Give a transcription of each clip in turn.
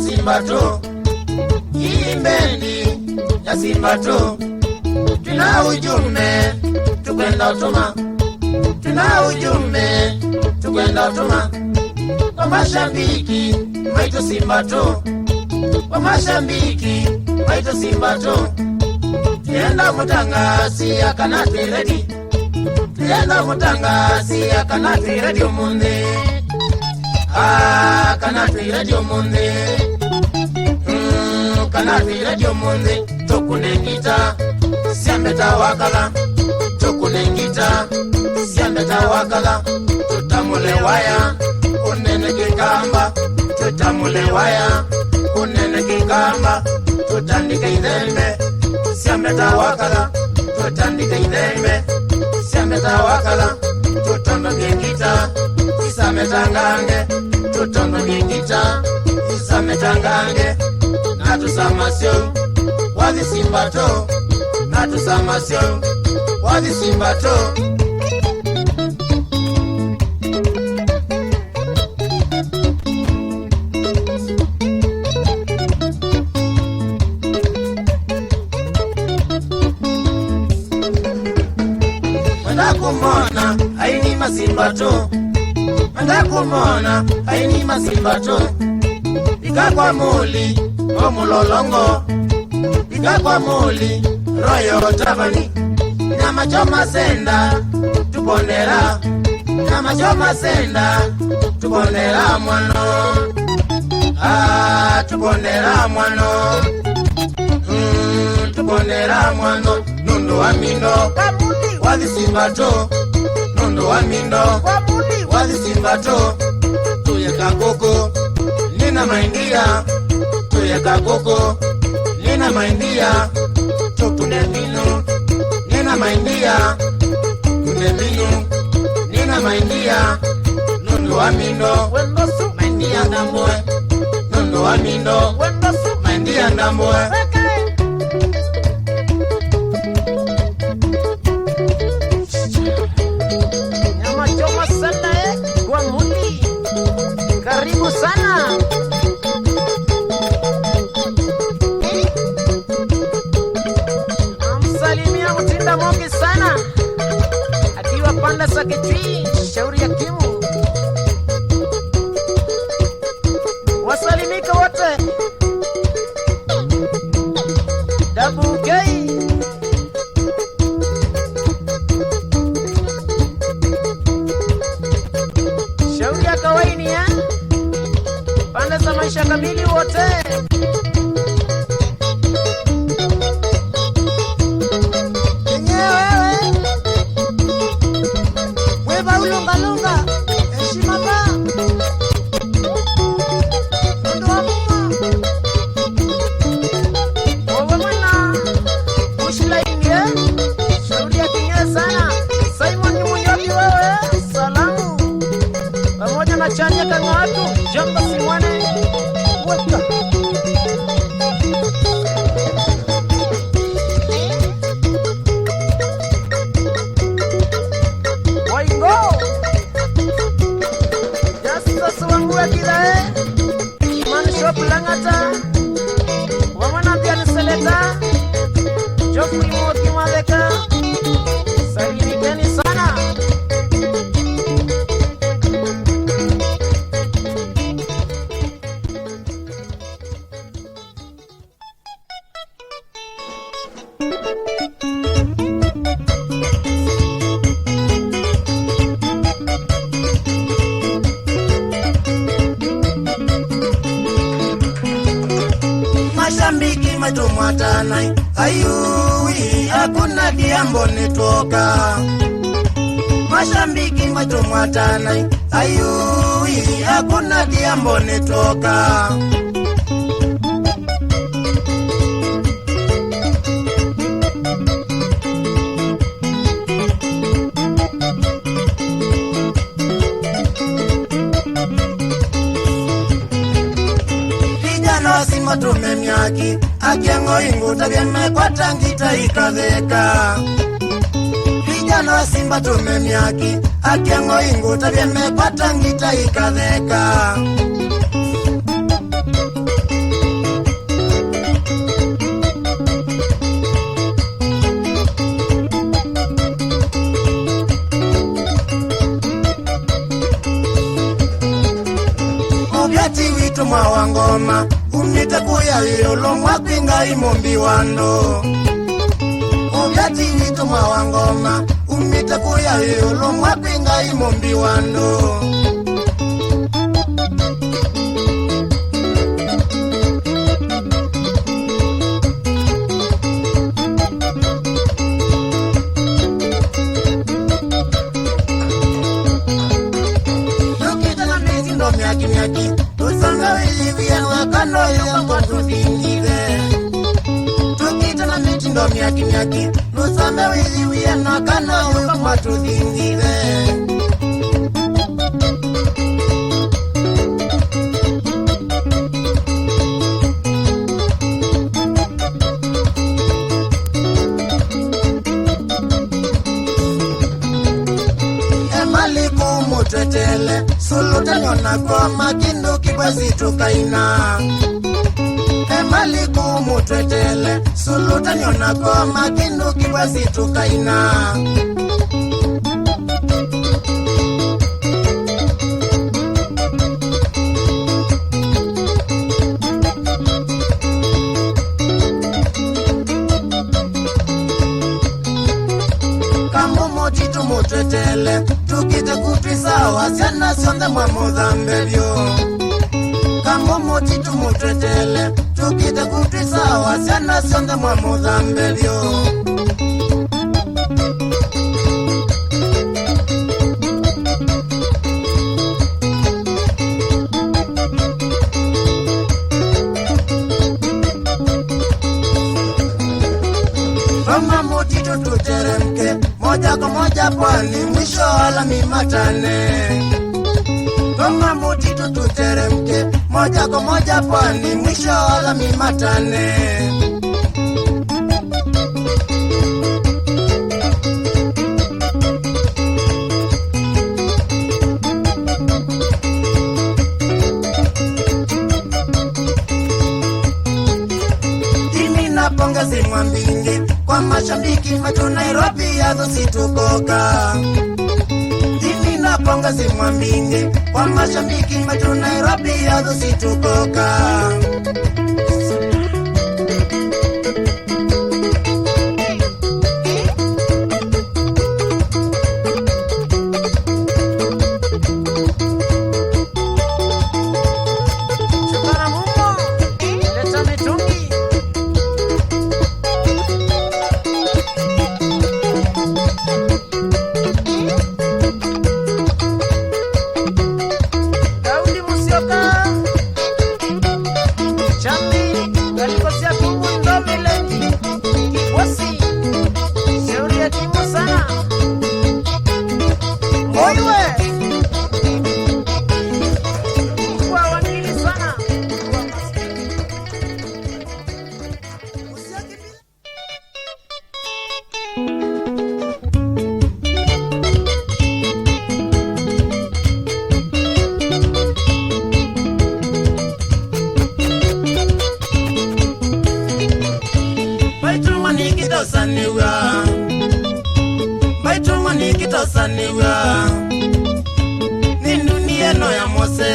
Simba tu, hii bendi ya Simba tu. Tuna ujumbe tukwenda utuma, tuna ujumbe tukwenda utuma kwa mashabiki wetu Simba tu, kwa mashabiki wetu Simba tu. Tienda mutangasi ya Kanatu ready, tienda mutangasi ya Kanatu ready omunde. Kanatu radio monde, Kanatu radio monde. Tokunengita siambeta wakala, tokunengita siambeta wakala. Tutamule waya unene kikamba, tutamule waya unene kikamba. Tutandike idembe siambeta wakala, tutandike idembe siambeta wakala. Tutondo kengita isametangange, tutondo kengita isametangange. Natusamasyo wazi Simba to, natusamasyo wazi Simba to. Mwenda kumona haini masimba to, mwenda kumona haini masimba to. Ika kwa muli omulolongo, ika kwa muli royo tabani. Nyama choma senda tubonera, nyama choma senda tubonera mwano. Tubonera mwano, tubonera mwano. Nundu wa mindo wazi Simba to, nundu wa mindo wazi Simba to. Tuyeka koko nina maindia, tuyeka koko nina maindia. Tokune minu nina maindia, kune minu nina maindia. Nundu wa mindo maindia ndamboe, nundu wa mindo maindia ndamboe. Nyama choma sanda kwa mundi, karibu sana. Amsalimia Mutinda Mongi sana, akiwa panda Sakitwi, shauri ya Kimu. Wasalimika wote Double K. Shauri ya kawaini ya panda za maisha kamili wote. Weba ulunga-lunga heshima ba ndo mama wewe mwana ushila inge. Shauri ya kinye sana Simon ni munyobi wewe. Salamu pamoja na chanya kama watu Jamba Simwane weka Waingo Justice wangu ya kila Imani Shop Langata wamana pia niseleta Joffrey Mwoti Maleka. Salimikeni sana. Mashambiki matumwatanai ayui hakuna diambo nitoka. Mashambiki matumwatanai ayui hakuna diambo nitoka. Vijana wa Simba simba tumemyaki akiengo ingu tabieme kwa tangita ikaveka. Vijana wa simba tumemyaki akiengo ingu tabieme kwa tangita ikaveka. Mwa wangoma umnite kuya yolo mwakwinga imombi wando. Ogati wito mwa wangoma umnite kuya yolo mwakwinga imombi wando. Tukita na mezi ndo myaki myaki Tusanga wilivia wakano yuko tudingire. Tukita na miti ndo myaki myaki Tusanga wilivia wakano yuko tudingire. Emaliku mutetele Suluta nyona kwa makindu kibwezi tukaina. Emaliku mutwetele Suluta nyona kwa makindu kibwezi tukaina. Kamumo chitu mutwetele Tukite kutwisa wasiana sonde mwa mudhambelyo. Kamumo chitu mutwetele Tukite kutwisa wasiana sonde mwa mudhambelyo. Mama motitu tuteremke moja kwa moja pwani mwisho wala mimatane. Mama motitu tuteremke moja kwa moja pwani mwisho wala mimatane. Pongezi mwambingi kwa mashabiki wetu Nairobi yazo situkoka. Dini na pongezi mwambingi kwa mashabiki wetu Nairobi yazo situkoka. Baituma nikitosaniwa ni dunia no ya Mose,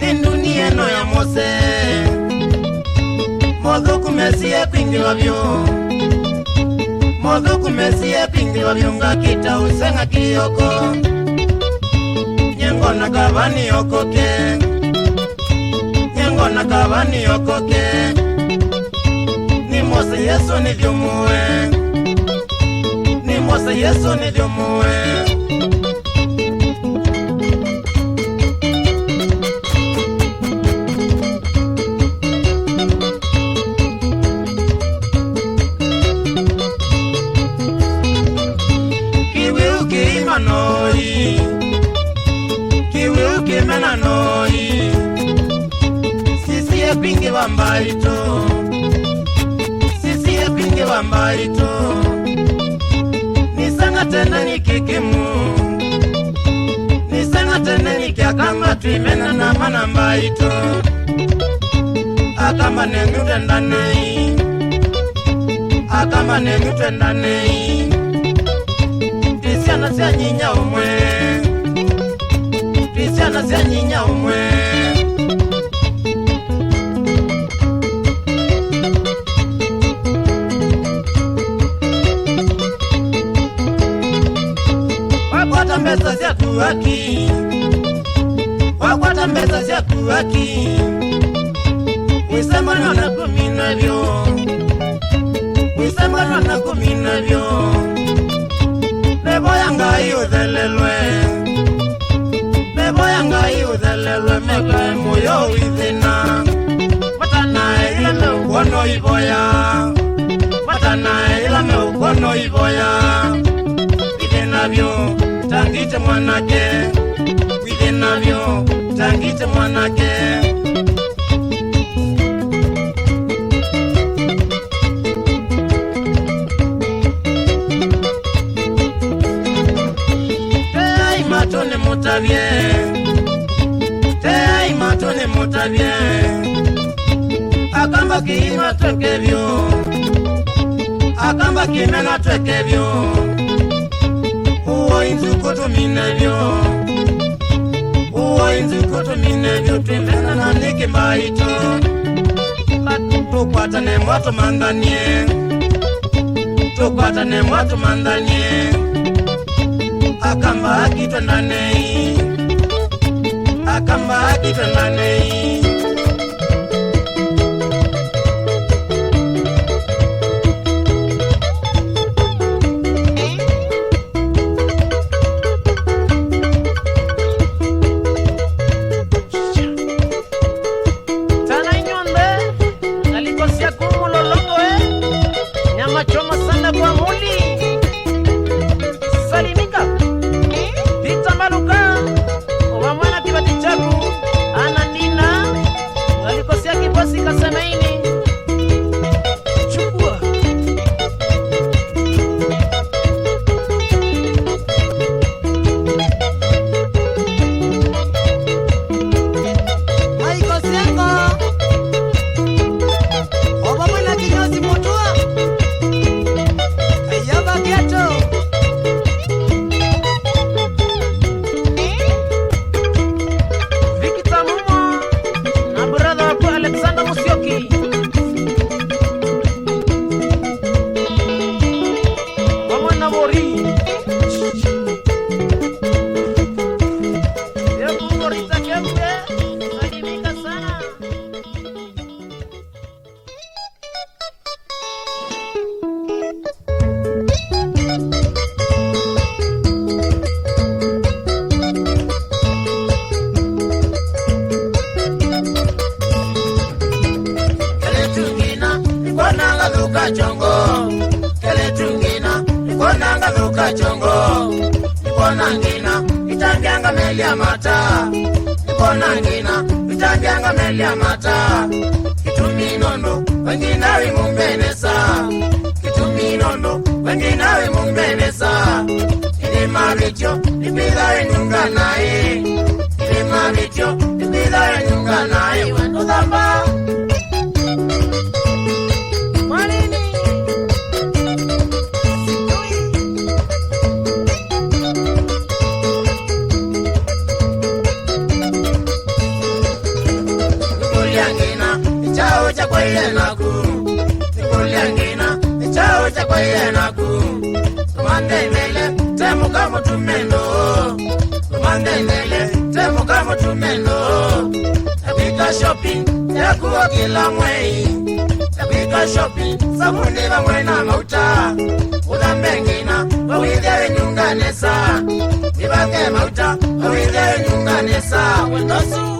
ni dunia no ya Mose. Modhuku mesie pingi wabyo, modhuku mesie pingi wabyo ngakita usenga kiyoko. Nyengo na kabani yokoke, nyengo na kabani yokoke. Ni Mose Yesu ni vyumuwe, ni Mose Yesu ni vyumuwe. Kiwi ukirima noi, pingi bambaito, sisi ya pingi bambaito, nisanga tena nikikimu, nisanga tena nikiakamba tuimena na manambaito, akamba nengute ndanei, akamba nengute ndanei, tisiana sia nyinya umwe, tisiana sia nyinya umwe. Wakwata mbesa sia kuwaki, wakwata mbesa sia kuwaki, wisema nana kuminavyo, wisema nana kuminavyo, nebo yanga iudhelelwe, nebo yanga iudhelelwe, meka moyo withina, matana ila me ukono iboya, matana ila me ukono iboya, withinavyo tangite mwanake, withinavyo tangite mwanake. Tei matone mutavye, tei matone mutavye, akamba kiima twekevyo, akamba kimena twekevyo, uwo inzu kutuminevyo, uwo inzu kutuminevyo, twimena na niki mbaito, tukwatane mwatu mandanie, tukwatane mwatu mandanie, akamba akitwe ndanei, akamba akitwe ndanei. Choma sana kwa muli salimika Vita Maluka wa mwana kibati chaku ana nina alikosea kibosi kasemeini chukua Maiko Sengo oba mwana kinyozi mutua chongo, kele tungina, ikonanga luka chongo, ikonangina, itambianga melia mata, ikonangina, itambianga melia mata, kituminondo, wengina wimungenesa, kituminondo, wengina wimungenesa, ilima vityo, ibila inyunga nae, ilima vityo, ibila inyunga nae, wendudamba. Kwa yenaku, nikuliangina, chao cha kwa yenaku. Kumandendele, temu kama tumendo. Kumandendele, temu kama tumendo. Tabika shopping, yakuwa kila mwei. Tabika shopping, sabuni wa mwena mauta. Udambengina, wawidhe nyunganesa. Ibange mauta, wawidhe nyunganesa. Wendosu.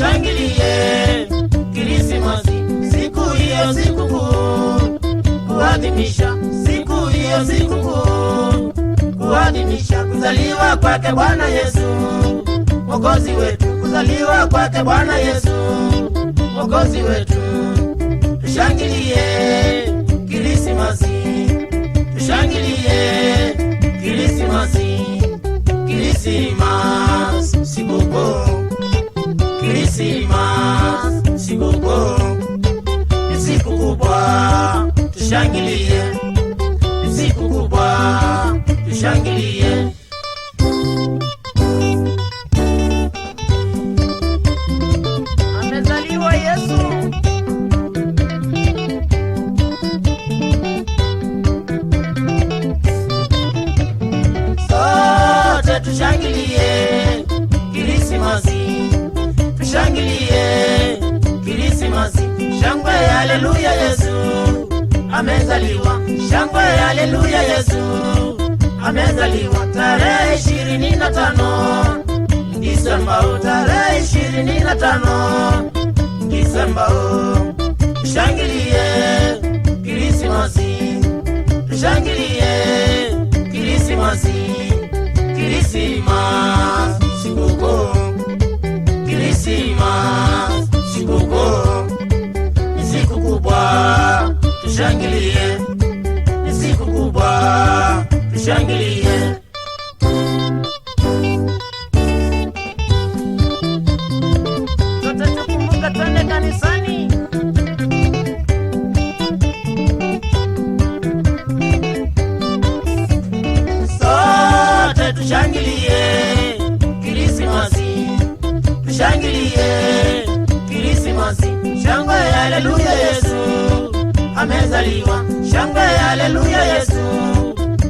tushangilie Krismasi, siku hiyo sikukuu, kuadhimisha siku hiyo sikukuu, kuadhimisha kuzaliwa kwake Bwana Yesu Mwokozi wetu, kuzaliwa kwake Bwana Yesu Mwokozi wetu. Tushangilie Krismasi, tushangilie Krismasi, Krismasi sikukuu, Krismasi sikukuu, ni siku kubwa, tushangilie, ni siku kubwa, tushangilie. Amezaliwa Yesu. Sote tushangilie Krismasi, tushangilie Krismasi, shangwe haleluya Yesu amezaliwa, shangwe haleluya Yesu amezaliwa. Tarehe 25 Disemba, tarehe 25 Disemba, tushangilie Krismasi, tushangilie Krismasi, Krismasi sikukuu, Krismasi sikukuu, ni siku kubwa, tushangilie, ni siku kubwa, tushangilie. Sote tukumbuka twende kanisani. Sote tushangilie Krismasi, tushangilie Krismasi, shangwe haleluya Yesu amezaliwa, shangwe haleluya Yesu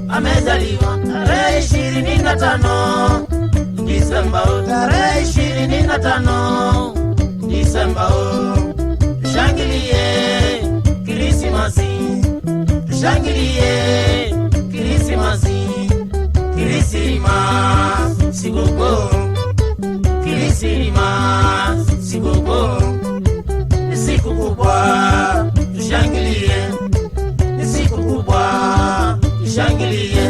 amezaliwa. Tarehe 25 Disemba, tarehe 25 Disemba, tushangilie Krismasi, tushangilie Krismasi, Krismasi sikukuu, Krismasi sikukuu, ni siku kubwa, tushangilie, ni siku kubwa, tushangilie.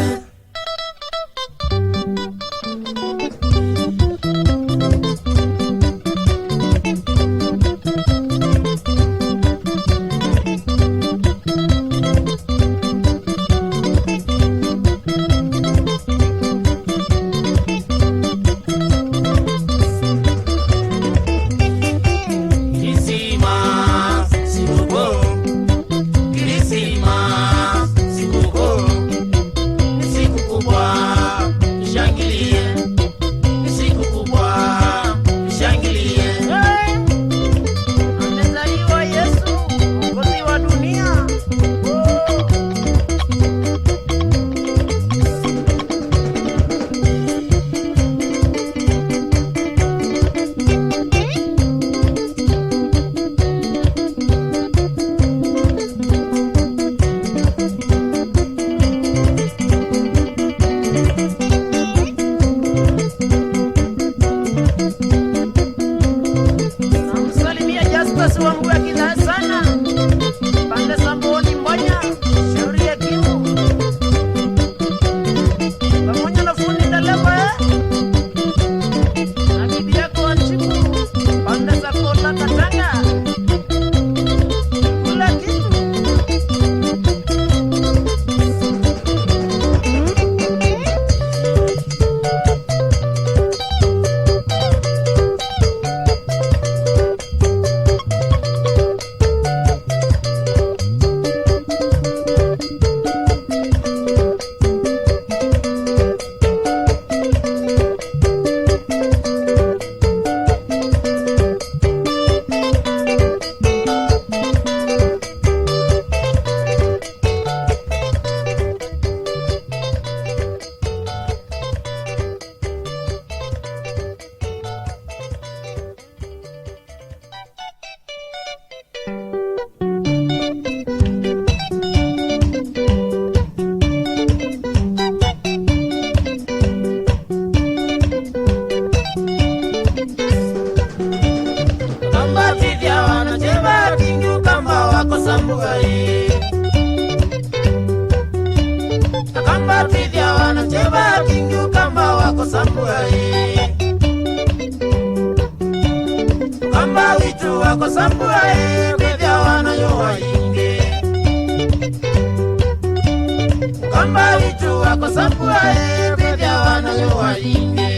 Amezaliwa Yesu, Mwokozi wa dunia. Namsalimia Justus wangu ya kidhaa sana. Pande Samboni Mbonya, shauri ya Kimu. Pamoja na fundi Dalema na bibi yako Wanchiku, pande za Kota Katanga. Kula kitu. sambugai akamba pidya wana cheba kingu kamba wako sambugai kamba witu wako sambugai pidya wana yowa inge kamba witu wako sambugai pidya wana yowa inge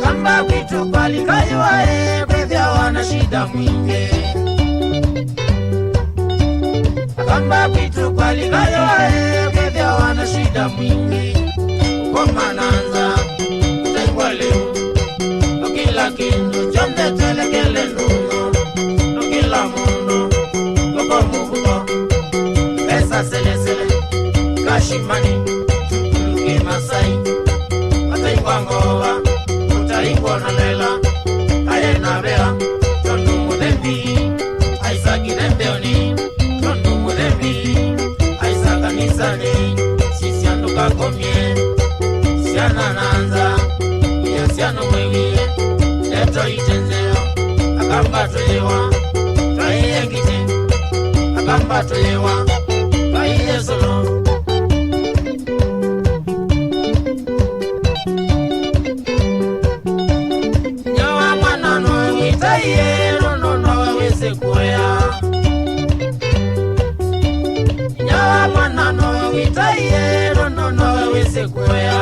kamba witu kwalikaywa pidya wana shida mwinge kamba kitu kwalikayo pidya wana shida mwingi komananza utaingwa leo kila kindu chonde telekele nuno no kila mundo loko mubuto pesa selesele kashimani tuluke Masai ataingwa ngova utaingwa nalela ayena bea tondu mudembi aisaki dembeoni Aisakanisani sisianduka komye siana nanza yasiano mwewie leto itenzeo akamba toyewa twaiye ngite akamba toyewa twaiye solo nyawa mwana no itaiye nono wese kuya mwana no witaye no wese kuya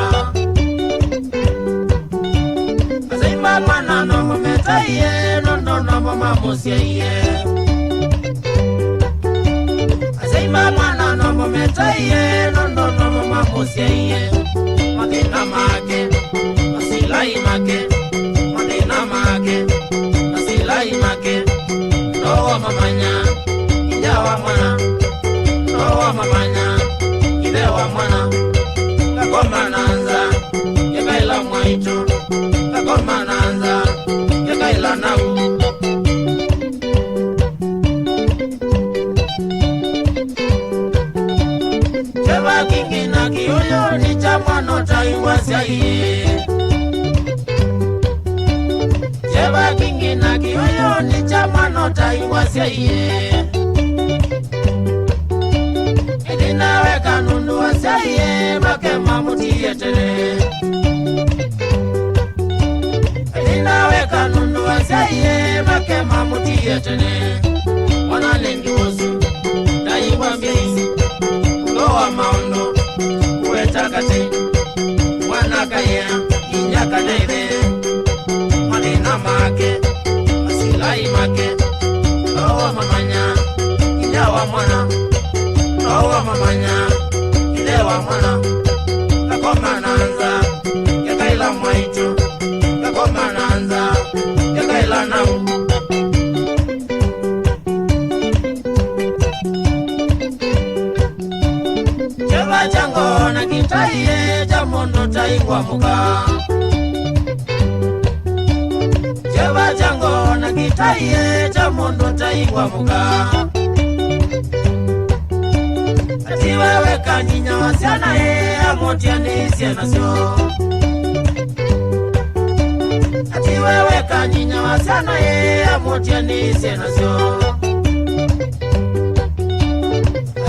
azimba mwana no metaye no mama musiye azimba mwana no metaye no mama musiye madina make masilai make madina make masilai make no mamanya injawa mwana wa mamanya idewa mwana kakoma nanza yakaila mwaito kakoma nanza yakaila nau cheva kingi na kiyoyo ni cha mwano taiwasiaye cheva kingi na kiyoyo ni cha mwano taiwasiaye nawe kanundu wasaye make mamutie tere nawe kanundu wasaye make mamutie tere wana lengi wosu daiwa mbizi lowa maondo uetakate wana kaya inyaka naive manina make masilai make lowa mamanya inyawa mwana owa mamanya idewa mwana kakoma nanza yakaila mwaito kakoma nanza yakaila nau cheva chango na kitaiye jamondo taingwa muka cheva chango na kitaiye jamondo taingwa muka wewe kanyinya wasiana amotiani siana sio ati wewe kanyinya wasiana amotiani siana sio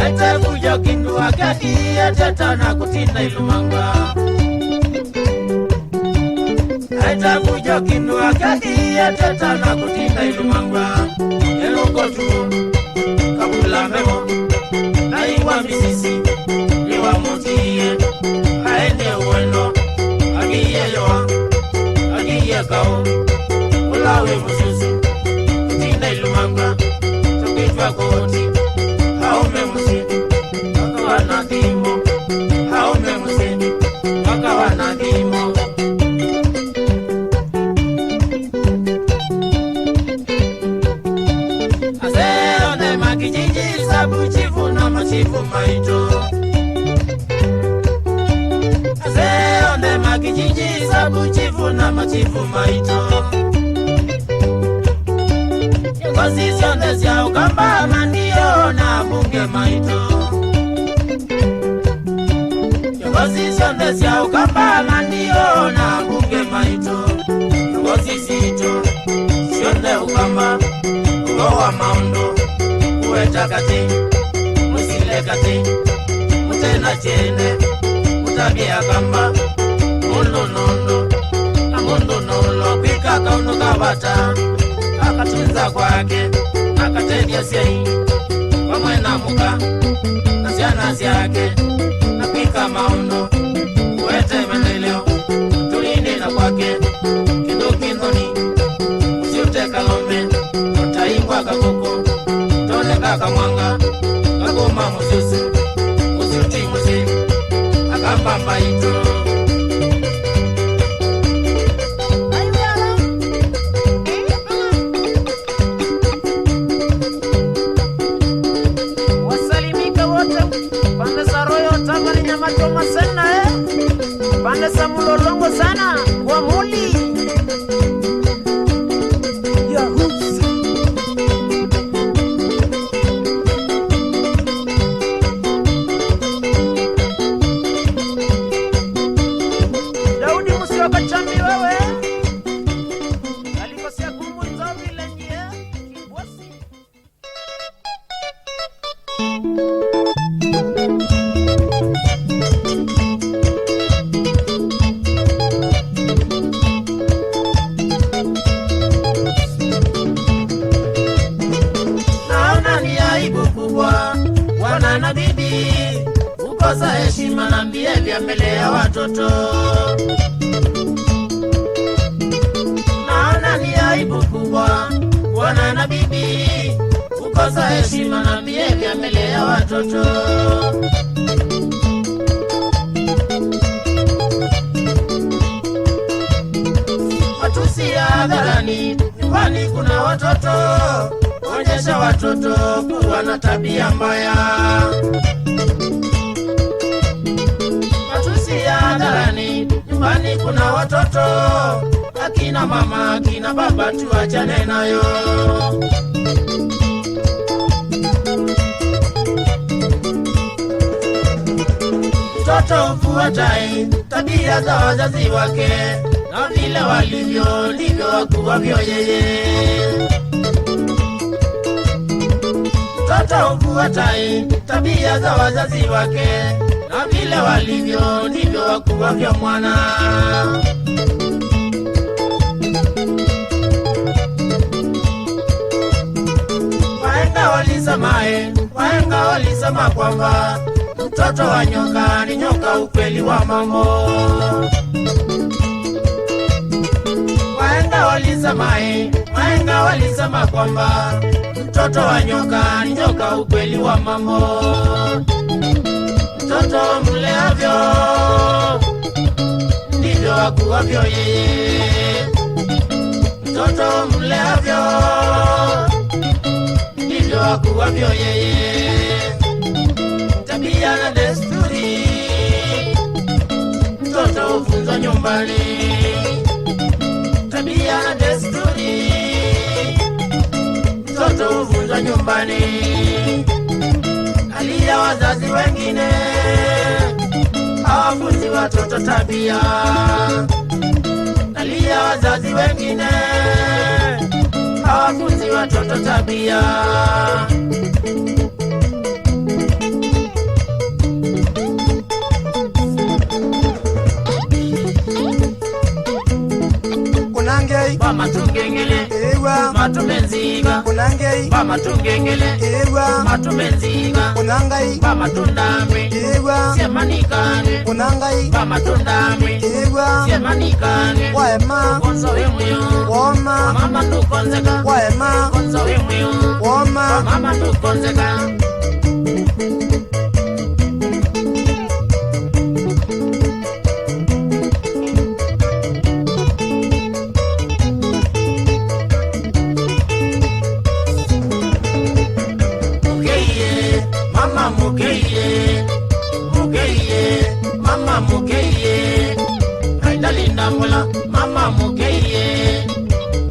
ete kujo kindu wakati ete na kutinda ilumanga ete kujo kindu wakati ete na kutinda ilumanga eloko tu kabula memo wa misisi liwa motiye aende uwendo agiye yoa agiye kao ulawe mususu kutinda ilumanga tukitwa koti haume musidi waka wanadhimo haume musidi waka wanadhimo aseone makijiji sabu chifu na machifu maito aseone makijiji sabu chifu na machifu maito ngozi sionde sia ukamba mandio na bunge maito ngozi sionde sia ukamba mandio na bunge maito ngozi sito sionde ukamba kati musile kati mutena chene mutabia kamba mundu nondo na mundu nolo kwika kauno kabata akatunza kwake akatendia sei wamwena muka na siana siake na kwika maono uwete mendeleo tulinde na kwake kindoni usiute kalombe utaingwa kakoko tone kakamwanga kakoma mususi usiuti musi akambamba ito wasalimika wote pande za royo tabani nyama choma sana pande za mulolongo sana kwa muli na bibi ukosa heshima na mbele mbele ya watoto. Naona ni aibu kubwa bwana na bibi ukosa heshima na mbele mbele ya watoto. Matusi ya hadharani, nyumbani kuna watoto, onyesha watoto kuwa na tabia mbaya. Matusi ya hadharani, nyumbani kuna watoto, akina mama akina baba tuachane nayo. Mtoto ufuatai tabia za wazazi wake, na vile walivyo ndivyo wakuwavyo yeye. Mtoto ufuatai tabia za wazazi wake, na vile walivyo ndivyo wakuwavyo mwana. Wahenga walisema kwamba mtoto wa nyoka ni nyoka, ukweli wa mambo. Wahenga walisema kwamba mtoto wa nyoka ni nyoka, ukweli wa mambo. Mtoto mleavyo ndivyo akuwavyo yeye. Mtoto mleavyo ndivyo akuwavyo yeye. Tabia na desturi mtoto ufunzwa nyumbani. Tabia na desturi mtoto ufunzwa nyumbani. Alia wazazi wengine hawafunzi watoto tabia. Alia wazazi wengine hawafunzi watoto tabia. Mama tungengele ewa matumenziga kunangei mama tungengele ewa matumenziga kunangai mama tundame ewa semanikane kunangai mama tundame ewa semanikane waema konzo wemuyo woma mama tukonzeka waema konzo wemuyo woma mama tukonzeka. Mama mukeye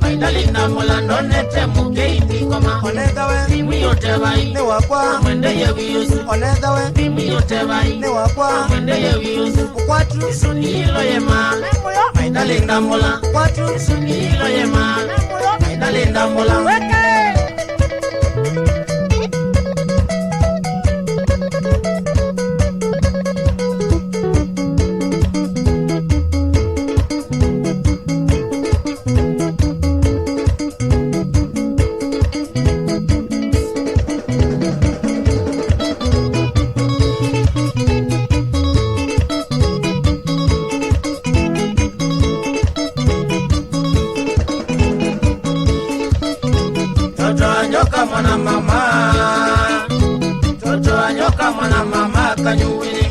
maindalinda mola ndonete mukeiti koma onedawe timu yote bai ne wakwa mwende yewiusu onedawe timu yote bai ne wakwa mwende yewiusu kwatu isunilo yema maindalinda mola kwatu isunilo yema maindalinda mola weke nyoka mwana mama, toto wa nyoka mwana mama Kanyuwili.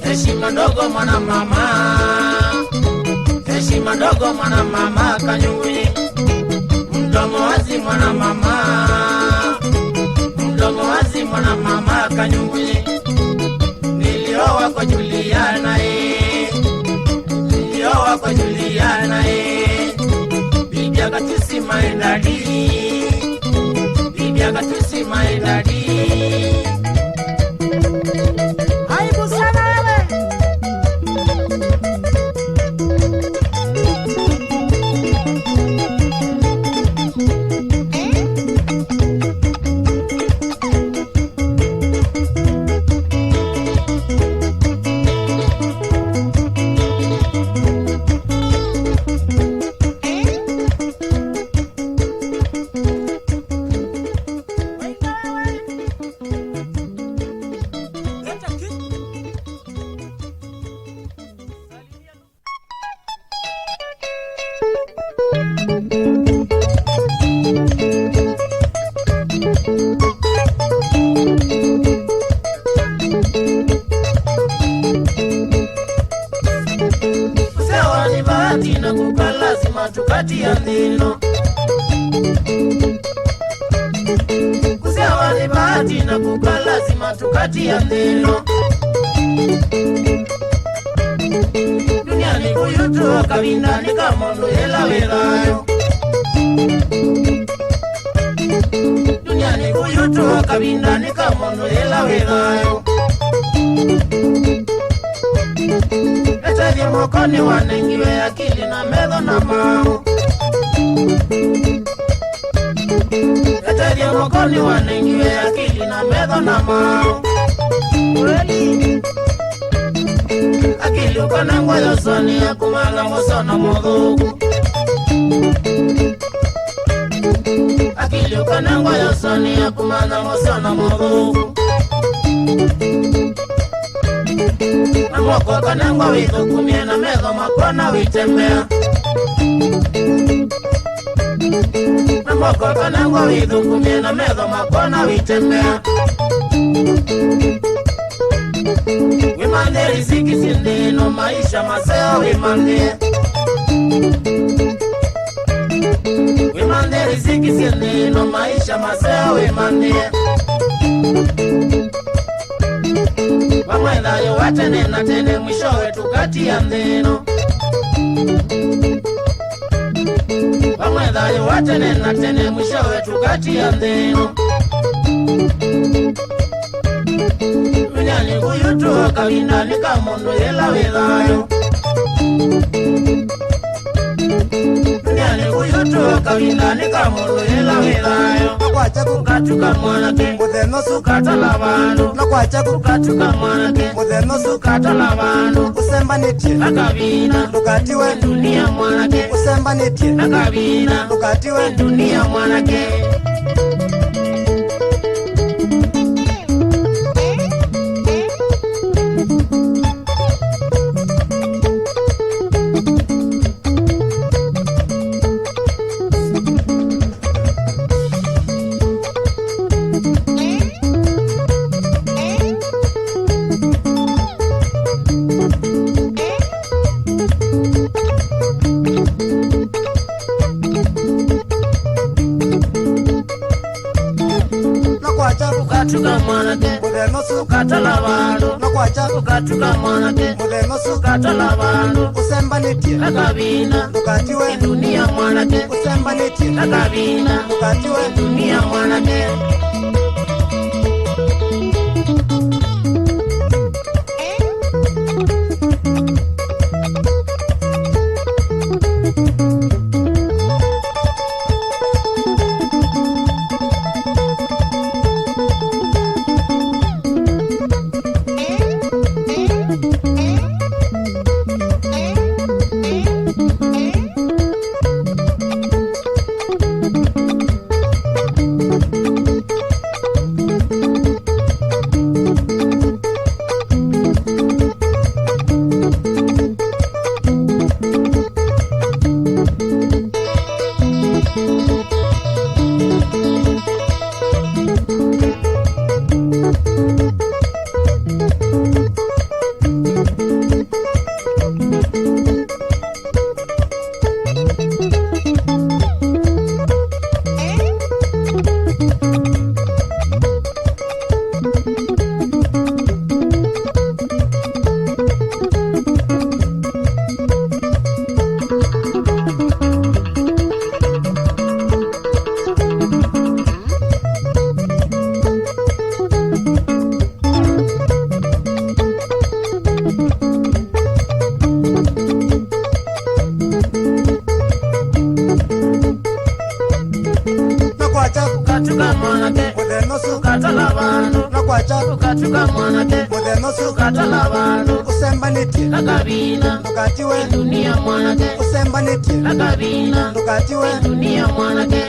Heshima ndogo mwana mama, heshima ndogo mwana mama Kanyuwili. Mdomo wazi mwana mama, mdomo wazi mwana mama Kanyuwili. Nilioa kwa Juliana nilioa kwa Juliana bibi akatusi maendadi, bibi akatusi maendadi. Aibu sana wewe. Kusewa ni bahati na kukalazima tukati ya ndino. Kusewa ni bahati na kukalazima tukati ya ndino. Duniani kuyutu kabindani kamondo hela welayo. Duniani kuyutu kabindani kamondo hela welayo. Etevye mokoni wanengiwe akili na medho na mau. Etevye mokoni wanengiwe akili na medho na mau. Kweli. Akili ukona ngoyo soni ya kumala mosono modhuku. Akili ukona ngoyo soni ya kumala mosono modhuku. Namoko kanengwa witho kumie na medho makona witembea. Namoko kanengwa witho kumie na medho makona witembea. Wimande riziki sindino maisha maseo wimande. Wimande riziki sindino maisha maseo wimande. Wamwedhayo watene na tene mwishowe tukati ya ndeno. Wamwedhayo watene na tene mwishowe tukati ya ndeno. Duniani kuyutu kabindani kamondo hela welayo. Duniani kuyutu kabindani kamondo hela welayo. Nakwacha Kukatuka mwanake mutheno sukata lavando. nakwacha Kukatuka mwanake mutheno sukata lavando. usembanĩtie Nakabina ndũkatiwe dunia mwanake. usembanĩtie Nakabina ndũkatiwe dunia mwanake. nakwacha Kukatuka mwanake mutheno sukata lavando. nakwacha Kukatuka mwanake mutheno sukata lavando. usembanĩtie Nakabina ndũkatiwe dunia mwanake. usembanĩtie Nakabina ndũkatiwe dunia mwanake. ukacha ukatuka mwanake muthenosu ukatala bandu usembanĩtie kakabina ndũkatiwe dunia mwanake usembanĩtie kakabina ndũkatiwe dunia mwanake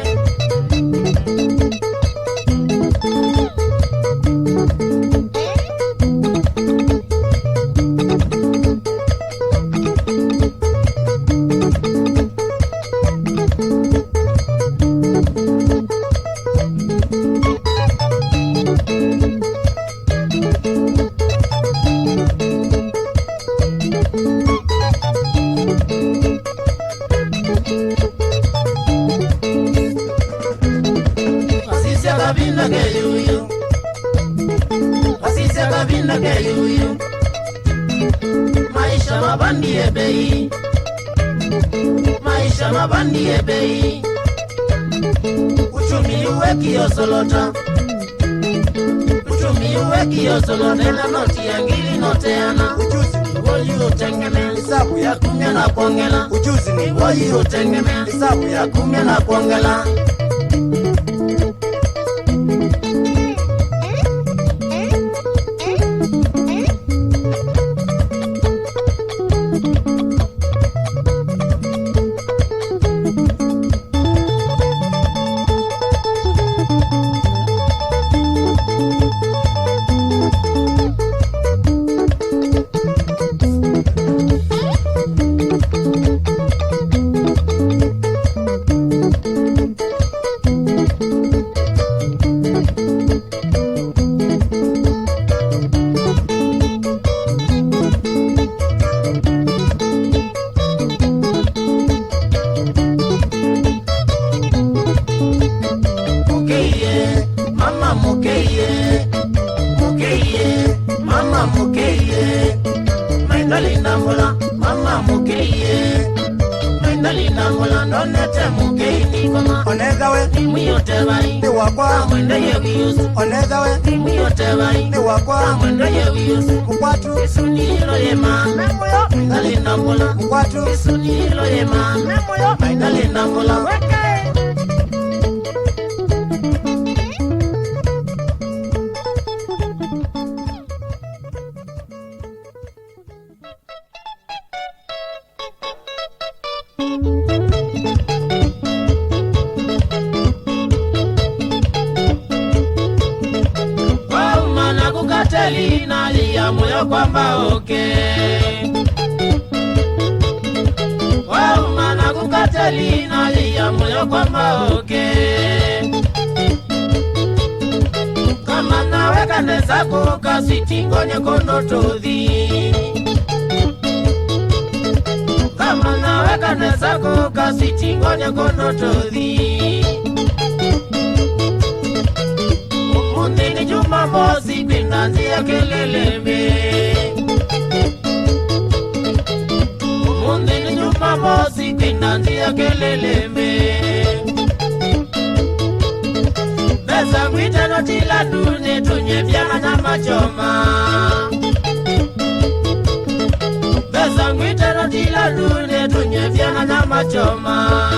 Kabinda ke yuyu Asisi kabinda ke yuyu Maisha mabandi ebei Maisha mabandi ebei Uchumi uwe kiyosolota Uchumi uwe kiyosolota na noti ya ngili noteana ujuzi Woyi utengeme Isabu ya kumya na kuongela ujuzi ni Woyi utengeme Isabu ya kumya na kuongela Mama mukeye Maindalina mula ndonete mukei nikoma Onegawe Nimu yote vai ni wakwa Mwende ye wiyusu Onegawe Nimu yote vai ni wakwa Mwende ye wiyusu Mkwatu Isuni hilo yema Memoyo Maindalina mula Mkwatu Isuni hilo yema Memoyo Maindalina mula Weke Nalia moyo kwamba Wauma na kukateli nalia moyo kwamba Kama naweka neza kukasitingonye kondo todhi Kama naweka neza kukasitingonye kondo todhi Mundini Jumamosi kwindanzia keleleme Mundini Jumamosi kwindanzia keleleme Beza mwita notila dune tunye vyana nyama choma Beza mwita notila dune tunye vyana nyama choma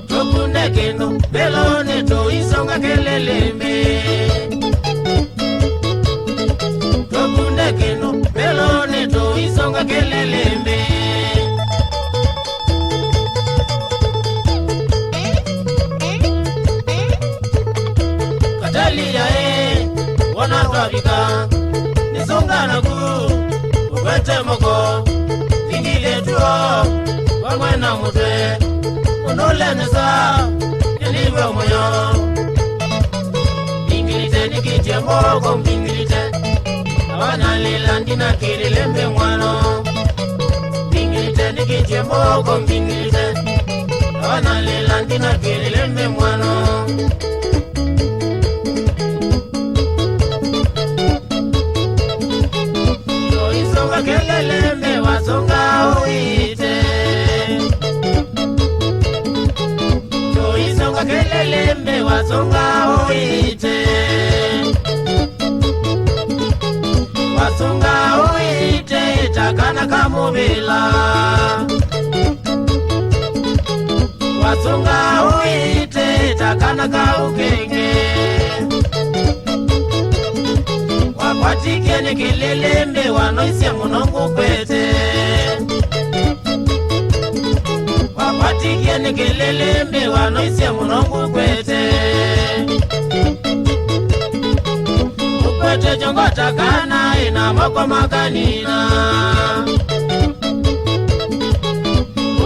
Tokunde kendo belone to isonga keleleme Tokunde kendo belone to isonga keleleme Katalia wana twabika nisonga nagu ukwete moko Ingile tuo wamwena mutwe Unoleneza Yaniwe moyo Ingilite nikitie moko Ingilite Awana lila ndina kililembe mwano Ingilite nikitie moko Ingilite Awana lila ndina kililembe mwano Yo isonga kelelembe wasonga uite Kelele wasonga oite Wasonga oite takana kamubila Wasonga oite takana kaukenge wakwatikie nikililimbi wanoisye munongu kwete wakwatikie nikililimbi wanoisye munongu kwete ukwete jongotakana ina moko makanina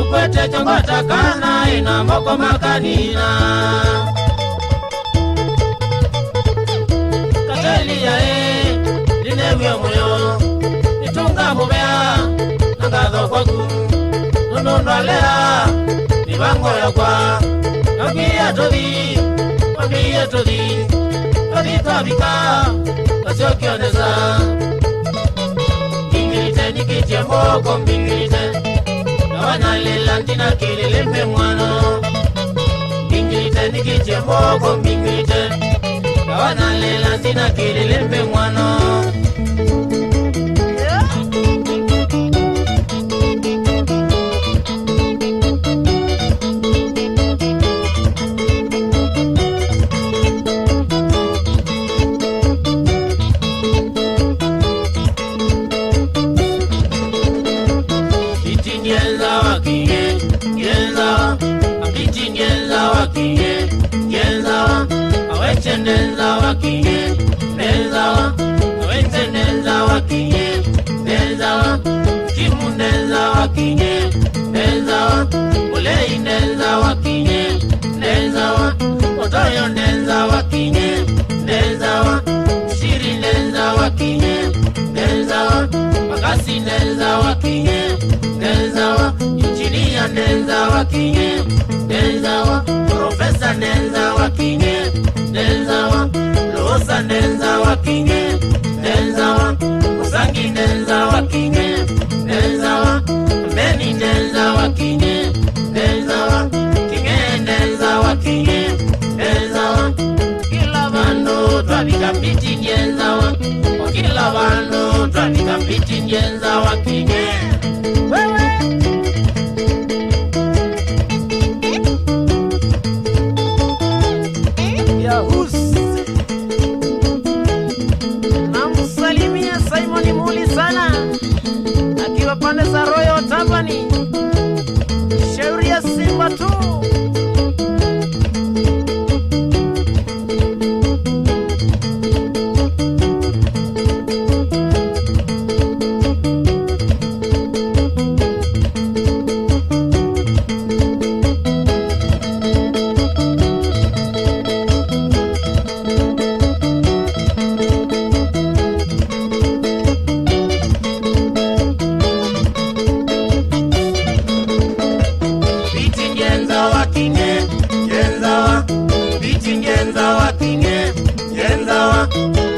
ukwete jongotakana ina moko makanina linewe moyo nitunga mubea nangatho kwaku nunundwalea mibango yakwa nakwia tothi twabika twasiokionesa mbingilite nikitie moko mbingilite nawanalila ntina kililimbe mwano mbingilite nikitie moko mbingilite nawanalila ntina kililimbe mwano Nenza wakinye, nenza awete nenza wakinye, nenza kimu nenza wakinye, nenza ulei nenza wakinye, nenza otoyo nenza wakinye, nenza shiri nenza wakinye, nenza makasi nenza wakinye, nenza injinia nenza wakinye, nenza profesa nenza wakinye, nenza losa nenza wakinye, nenza usangi nenza wakinye, nenza meni nenza wakinye, nenza kinge nenza wakinye, nenza kila bando twabika mpiti nyenza kila bando twabika mpiti nyenza wakinye wewe namsalimia Simon Muli sana akiwa pande za Royal Tabani shauri ya Simba tu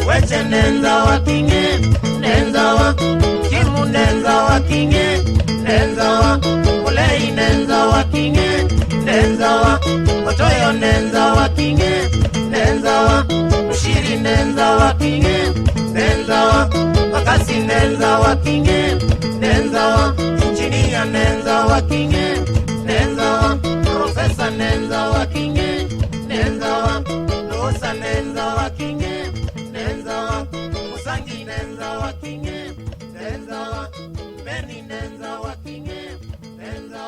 weche nenza wakinye, nenza kimu nenza wakinye, nenza ulei nenza wakinye, nenza otoyo nenza wakinye, nenza ushiri nenza wakinye, nenza makasi nenza wakinye, nenza injinia nenza wakinye, nenza profesa nenza wakinye, nenza losa nenza wakinye, nenza usangi nenza wakinye, nenza meni nenza wakinye, nenza